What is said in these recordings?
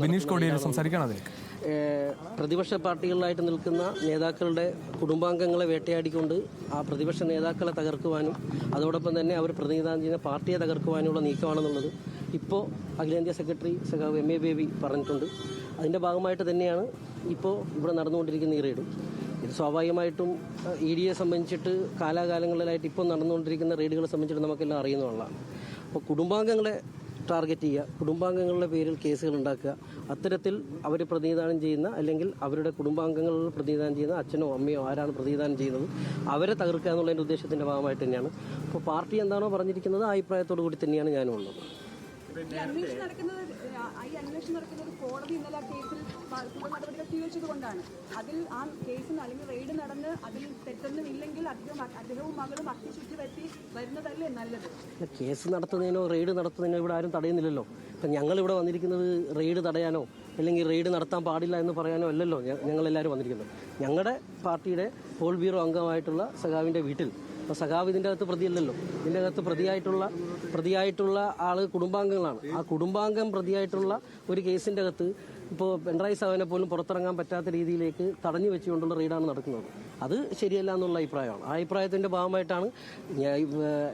ബിനീഷ് കോടിയേരി സംസാരിക്കണം. പ്രതിപക്ഷ പാർട്ടികളിലായിട്ട് നിൽക്കുന്ന നേതാക്കളുടെ കുടുംബാംഗങ്ങളെ വേട്ടയാടിക്കൊണ്ട് ആ പ്രതിപക്ഷ നേതാക്കളെ തകർക്കുവാനും അതോടൊപ്പം തന്നെ അവർ പ്രതിനിധാനം ചെയ്യുന്ന പാർട്ടിയെ തകർക്കുവാനുള്ള നീക്കമാണെന്നുള്ളത് ഇപ്പോൾ അഖിലേന്ത്യാ സെക്രട്ടറി സഖാവ് MA ബേബി പറഞ്ഞിട്ടുണ്ട്. അതിൻ്റെ ഭാഗമായിട്ട് തന്നെയാണ് ഇപ്പോൾ ഇവിടെ നടന്നുകൊണ്ടിരിക്കുന്ന ഈ റെയ്ഡ്. ഇത് സ്വാഭാവികമായിട്ടും ED സംബന്ധിച്ചിട്ട് കാലാകാലങ്ങളിലായിട്ട് ഇപ്പോൾ നടന്നുകൊണ്ടിരിക്കുന്ന റെയ്ഡുകളെ സംബന്ധിച്ചിട്ട് നമുക്കെല്ലാം അറിയുന്നതാണ്. അപ്പോൾ കുടുംബാംഗങ്ങളെ ടാർഗറ്റ് ചെയ്യുക, കുടുംബാംഗങ്ങളുടെ പേരിൽ കേസുകൾ ഉണ്ടാക്കുക, അത്തരത്തിൽ അവർ പ്രതിനിധാനം ചെയ്യുന്ന അല്ലെങ്കിൽ അവരുടെ കുടുംബാംഗങ്ങളിൽ പ്രതിനിധാനം ചെയ്യുന്ന അച്ഛനോ അമ്മയോ ആരാണ് പ്രതിനിധാനം ചെയ്യുന്നത് അവരെ തകർക്കുക എന്നുള്ളതിൻ്റെ ഉദ്ദേശത്തിൻ്റെ ഭാഗമായിട്ട് തന്നെയാണ്. അപ്പോൾ പാർട്ടി എന്താണോ പറഞ്ഞിരിക്കുന്നത് ആ അഭിപ്രായത്തോടു കൂടി തന്നെയാണ് ഞാനും ഉള്ളത്. അന്വേഷണം നടക്കുന്നത് കോടതി ഇന്നലെ കേസിൽ തുടർ നടപടികൾ സ്വീകരിച്ചതുകൊണ്ടാണ്. അതിൽ ആ കേസിന് അല്ലെങ്കിൽ റെയ്ഡ് നടന്ന് അതിൽ തെറ്റൊന്നും ഇല്ലെങ്കിൽ അദ്ദേഹവും മകളും അഗ്നിശുദ്ധി പറ്റി വരുന്നതല്ലേ നല്ലത്? കേസ് നടത്തുന്നതിനോ റെയ്ഡ് നടത്തുന്നതിനോ ഇവിടെ ആരും തടയുന്നില്ലല്ലോ. ഇപ്പം ഞങ്ങളിവിടെ വന്നിരിക്കുന്നത് റെയ്ഡ് തടയാനോ അല്ലെങ്കിൽ റെയ്ഡ് നടത്താൻ പാടില്ല എന്ന് പറയാനോ അല്ലല്ലോ ഞങ്ങളെല്ലാവരും വന്നിരിക്കുന്നത്. ഞങ്ങളുടെ പാർട്ടിയുടെ പോൾ ബ്യൂറോ അംഗമായിട്ടുള്ള സഖാവിൻ്റെ വീട്ടിൽ. അപ്പോൾ സഖാവ് ഇതിൻ്റെ അകത്ത് പ്രതിയല്ലല്ലോ. ഇതിൻ്റെ അകത്ത് പ്രതിയായിട്ടുള്ള ആൾ കുടുംബാംഗങ്ങളാണ്. ആ കുടുംബാംഗം പ്രതിയായിട്ടുള്ള ഒരു കേസിൻ്റെ അകത്ത് ഇപ്പോൾ പിണറായി സഖാവിനെ പോലും പുറത്തിറങ്ങാൻ പറ്റാത്ത രീതിയിലേക്ക് തടഞ്ഞു വെച്ചുകൊണ്ടുള്ള റെയ്ഡാണ് നടക്കുന്നത്. അത് ശരിയല്ല എന്നുള്ള അഭിപ്രായമാണ്. ആ അഭിപ്രായത്തിൻ്റെ ഭാഗമായിട്ടാണ്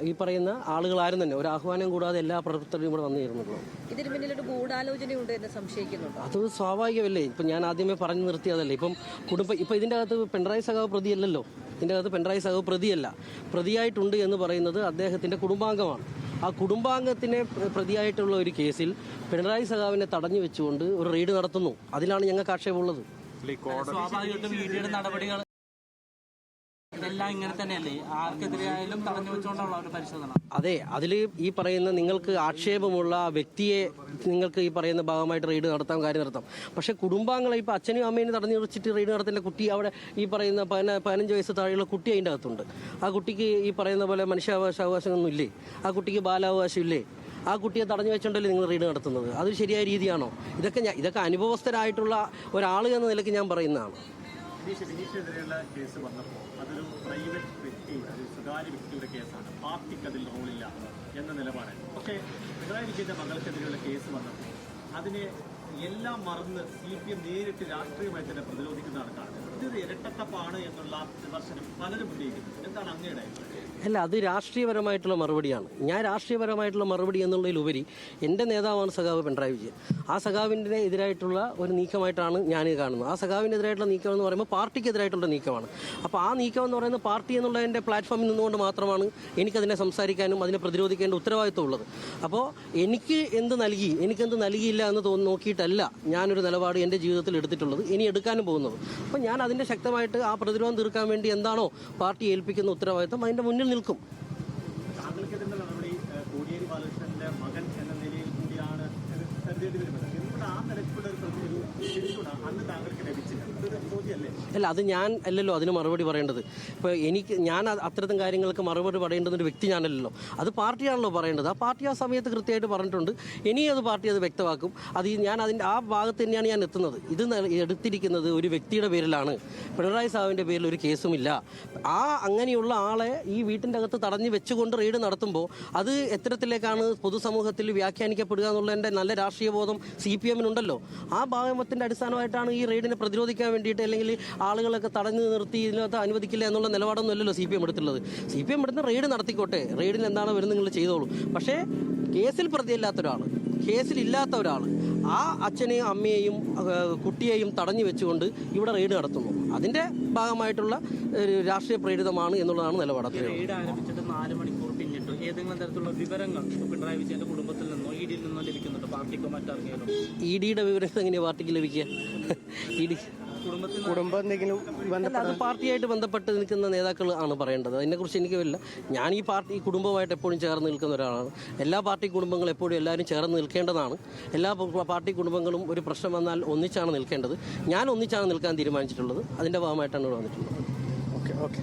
ഈ പറയുന്ന ആളുകളാരും തന്നെ ഒരു ആഹ്വാനം കൂടാതെ എല്ലാ പ്രവർത്തകരും ഇവിടെ വന്നിരുന്നത്. ഇതിന് പിന്നിലൊരു ഗൂഢാലോചനയുണ്ട് എന്ന് സംശയിക്കുന്നുണ്ട്. അത് സ്വാഭാവികമല്ലേ. ഇപ്പം ഞാൻ ആദ്യമേ പറഞ്ഞു നിർത്തിയതല്ലേ. ഇപ്പം ഇതിൻ്റെ അകത്ത് പിണറായി സഖാവ് പ്രതിയല്ലല്ലോ. ഇതിൻ്റെ അകത്ത് പിണറായി സഖാവ് പ്രതിയല്ല. പ്രതിയായിട്ടുണ്ട് എന്ന് പറയുന്നത് അദ്ദേഹത്തിൻ്റെ കുടുംബാംഗമാണ്. ആ കുടുംബാംഗത്തിനെ പ്രതിയായിട്ടുള്ള ഒരു കേസിൽ പിണറായി സഖാവിനെ തടഞ്ഞു വെച്ചുകൊണ്ട് ഒരു റെയ്ഡ് നടത്തുന്നു. അതിലാണ് ഞങ്ങൾക്ക് ആക്ഷേപമുള്ളത്. നടപടികൾ ഇതെല്ലാം ഇങ്ങനെ തന്നെയല്ലേ, ആർക്കെതിരെയായാലും തടഞ്ഞു വെച്ചുകൊണ്ടുള്ള ഒരു പരിശോധന. അതെ, അതിൽ ഈ പറയുന്ന നിങ്ങൾക്ക് ആക്ഷേപമുള്ള വ്യക്തിയെ നിങ്ങൾക്ക് ഈ പറയുന്ന ഭാഗമായിട്ട് റെയ്ഡ് നടത്താൻ കാര്യം നടത്താം. പക്ഷേ കുടുംബാംഗങ്ങളെ ഇപ്പോൾ അച്ഛനും അമ്മേനും തടഞ്ഞു വെച്ചിട്ട് റെയ്ഡ് നടത്തേണ്ട കുട്ടി അവിടെ ഈ പറയുന്ന 15 വയസ്സ് താഴെയുള്ള കുട്ടി അതിൻ്റെ അകത്തുണ്ട്. ആ കുട്ടിക്ക് ഈ പറയുന്ന പോലെ മനുഷ്യാവകാശമൊന്നും ഇല്ലേ? ആ കുട്ടിക്ക് ബാലാവകാശം ഇല്ലേ? ആ കുട്ടിയെ തടഞ്ഞു വെച്ചുകൊണ്ടല്ലേ നിങ്ങൾ റെയ്ഡ് നടത്തുന്നത്? അതൊരു ശരിയായ രീതിയാണോ? ഇതൊക്കെ അനുഭവസ്ഥരായിട്ടുള്ള ഒരാൾ എന്ന നിലയ്ക്ക് ഞാൻ പറയുന്നതാണ്. ബിനീഷിനെതിരെയുള്ള കേസ് വന്നപ്പോൾ അതൊരു പ്രൈവറ്റ് വ്യക്തി, ഒരു സ്വകാര്യ വ്യക്തിയുടെ കേസാണ്, പാർട്ടിക്ക് അതിൽ റോളില്ല എന്ന നിലപാടായിരുന്നു. പക്ഷേ പിണറായി വിജയന്റെ മകൾക്കെതിരെയുള്ള കേസ് വന്നപ്പോൾ അതിനെ എല്ലാം മറന്ന് CPM നേരിട്ട് രാഷ്ട്രീയമായി തന്നെ പ്രതിരോധിക്കുന്നതാണ് കാണുന്നത്. ഇതൊരു ഇരട്ടത്തപ്പാണ് എന്നുള്ള വിമർശനം പലരും ഉന്നയിക്കുന്നു. എന്താണ് അങ്ങയുടെ അഭിപ്രായം? അല്ല, അത് രാഷ്ട്രീയപരമായിട്ടുള്ള മറുപടിയാണ്. ഞാൻ രാഷ്ട്രീയപരമായിട്ടുള്ള മറുപടി എന്നുള്ളതിലുപരി എൻ്റെ നേതാവാണ് സഖാവ് പിണറായി വിജയൻ. ആ സഖാവിൻ്റെ എതിരായിട്ടുള്ള ഒരു നീക്കമായിട്ടാണ് ഞാൻ കാണുന്നത്. ആ സഖാവിനെതിരായിട്ടുള്ള നീക്കം എന്ന് പറയുമ്പോൾ പാർട്ടിക്കെതിരായിട്ടുള്ള നീക്കമാണ്. അപ്പോൾ ആ നീക്കം എന്ന് പറയുന്നത് പാർട്ടി എന്നുള്ളതിൻ്റെ പ്ലാറ്റ്ഫോമിൽ നിന്നുകൊണ്ട് മാത്രമാണ് എനിക്കതിനെ സംസാരിക്കാനും അതിനെ പ്രതിരോധിക്കേണ്ട ഉത്തരവാദിത്വം ഉള്ളത്. അപ്പോൾ എനിക്കെന്ത് നൽകിയില്ല എന്ന് നോക്കിയിട്ടല്ല ഞാനൊരു നിലപാട് എൻ്റെ ജീവിതത്തിൽ എടുത്തിട്ടുള്ളത്, ഇനി എടുക്കാനും പോകുന്നത്. അപ്പോൾ ഞാൻ അതിൻ്റെ ശക്തമായിട്ട് ആ പ്രതിരോധം തീർക്കാൻ വേണ്ടി എന്താണോ പാർട്ടി ഏൽപ്പിക്കുന്ന ഉത്തരവാദിത്വം അതിൻ്റെ മുന്നിൽ നിൽക്കും. താങ്കൾക്കെതിരെ നടപടി കോടിയേരി ബാലകൃഷ്ണന്റെ മകൻ എന്ന നിലയിൽ കൂടിയാണ് കരുതേണ്ടി വരുന്നത്. എന്തുകൊണ്ട് ആ നിലയ്ക്കുള്ള ഒരു പിന്തുണ അന്ന് താങ്കൾക്ക് ലഭിച്ചില്ല? ഇതൊരു ചോദ്യമല്ലേ? അല്ല, അത് ഞാൻ അല്ലല്ലോ അതിന് മറുപടി പറയേണ്ടത്. ഇപ്പോൾ ഞാൻ അത്തരത്തിൽ കാര്യങ്ങൾക്ക് മറുപടി പറയേണ്ടുന്ന ഒരു വ്യക്തി ഞാനല്ലല്ലോ. അത് പാർട്ടിയാണല്ലോ പറയേണ്ടത്. ആ പാർട്ടി ആ സമയത്ത് കൃത്യമായിട്ട് പറഞ്ഞിട്ടുണ്ട്. ഇനി അത് പാർട്ടി അത് വ്യക്തമാക്കും. ഞാൻ അതിൻ്റെ ആ ഭാഗത്ത് തന്നെയാണ് ഞാൻ എത്തുന്നത്. ഇത് എടുത്തിരിക്കുന്നത് ഒരു വ്യക്തിയുടെ പേരിലാണ്. പിണറായി സാഹിബിൻ്റെ പേരിൽ ഒരു കേസുമില്ല. അങ്ങനെയുള്ള ആളെ ഈ വീട്ടിൻ്റെ അകത്ത് തടഞ്ഞു വെച്ചുകൊണ്ട് റെയ്ഡ് നടത്തുമ്പോൾ അത് എത്തരത്തിലേക്കാണ് പൊതുസമൂഹത്തിൽ വ്യാഖ്യാനിക്കപ്പെടുക എന്നുള്ളതിൻ്റെ നല്ല രാഷ്ട്രീയ ബോധം CPM-നുണ്ടല്ലോ. ആ ഭാഗത്തിൻ്റെ അടിസ്ഥാനമായിട്ടാണ് ഈ റെയ്ഡിനെ പ്രതിരോധിക്കാൻ വേണ്ടിയിട്ട് അല്ലെങ്കിൽ ആളുകളൊക്കെ തടഞ്ഞു നിർത്തി ഇതിനകത്ത് അനുവദിക്കില്ല എന്നുള്ള നിലപാടൊന്നും അല്ലല്ലോ CPM എടുത്തുള്ളത്. CPM എടുത്ത് റെയ്ഡ് നടത്തിക്കോട്ടെ, റെയ്ഡിൽ എന്താണ് വരുന്നത് നിങ്ങൾ ചെയ്തോളൂ. പക്ഷേ കേസിൽ കേസിലില്ലാത്ത ഒരാൾ ആ അച്ഛനെയും അമ്മയെയും കുട്ടിയെയും തടഞ്ഞു വെച്ചുകൊണ്ട് ഇവിടെ റെയ്ഡ് നടത്തുന്നു. അതിൻ്റെ ഭാഗമായിട്ടുള്ള രാഷ്ട്രീയ പ്രേരിതമാണ് എന്നുള്ളതാണ് നിലപാട്. റെയ്ഡ് ആരംഭിച്ചിട്ട് 4 മണിക്കൂർ പിന്നിട്ട് ഏതെങ്കിലും തരത്തിലുള്ള വിവരങ്ങൾ പിണറായി വിജയന്റെ കുടുംബത്തിൽ നിന്നോ ED-യിൽ നിന്നോ ലഭിക്കുന്നുണ്ട്? പാർട്ടിക്കോ മറ്ററിയാലോ? ED-യുടെ വിവരങ്ങൾ എങ്ങനെയാണ് പാർട്ടിക്ക് ലഭിക്കുക? കുടുംബം എന്തെങ്കിലും അത് പാർട്ടിയായിട്ട് ബന്ധപ്പെട്ട് നിൽക്കുന്ന നേതാക്കൾ ആണ് പറയേണ്ടത്. അതിനെക്കുറിച്ച് എനിക്ക് വരില്ല. ഞാൻ ഈ കുടുംബമായിട്ട് എപ്പോഴും ചേർന്ന് നിൽക്കുന്ന ഒരാളാണ്. എല്ലാ പാർട്ടി കുടുംബങ്ങളും എപ്പോഴും എല്ലാവരും ചേർന്ന് നിൽക്കേണ്ടതാണ്. എല്ലാ പാർട്ടി കുടുംബങ്ങളും ഒരു പ്രശ്നം വന്നാൽ ഒന്നിച്ചാണ് നിൽക്കേണ്ടത്. ഞാൻ ഒന്നിച്ചാണ് നിൽക്കാൻ തീരുമാനിച്ചിട്ടുള്ളത്. അതിൻ്റെ ഭാഗമായിട്ടാണ് ഇവിടെ വന്നിട്ടുള്ളത്. ഓക്കെ.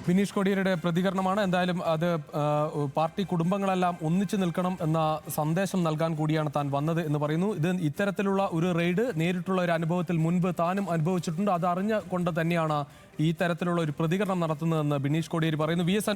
ബിനീഷ് കോടിയേരിയുടെ പ്രതികരണമാണ്. എന്തായാലും അത് പാർട്ടി കുടുംബങ്ങളെല്ലാം ഒന്നിച്ചു നിൽക്കണം എന്ന സന്ദേശം നൽകാൻ കൂടിയാണ് താൻ വന്നത് എന്ന് പറയുന്നു. ഇത്തരത്തിലുള്ള ഒരു റെയ്ഡ് നേരിട്ടുള്ള ഒരു അനുഭവത്തിൽ മുൻപ് താനും അനുഭവിച്ചിട്ടുണ്ട്. അത് അറിഞ്ഞുകൊണ്ട് തന്നെയാണ് ഈ തരത്തിലുള്ള ഒരു പ്രതികരണം നടത്തുന്നതെന്ന് ബിനീഷ് കോടിയേരി പറയുന്നു. VS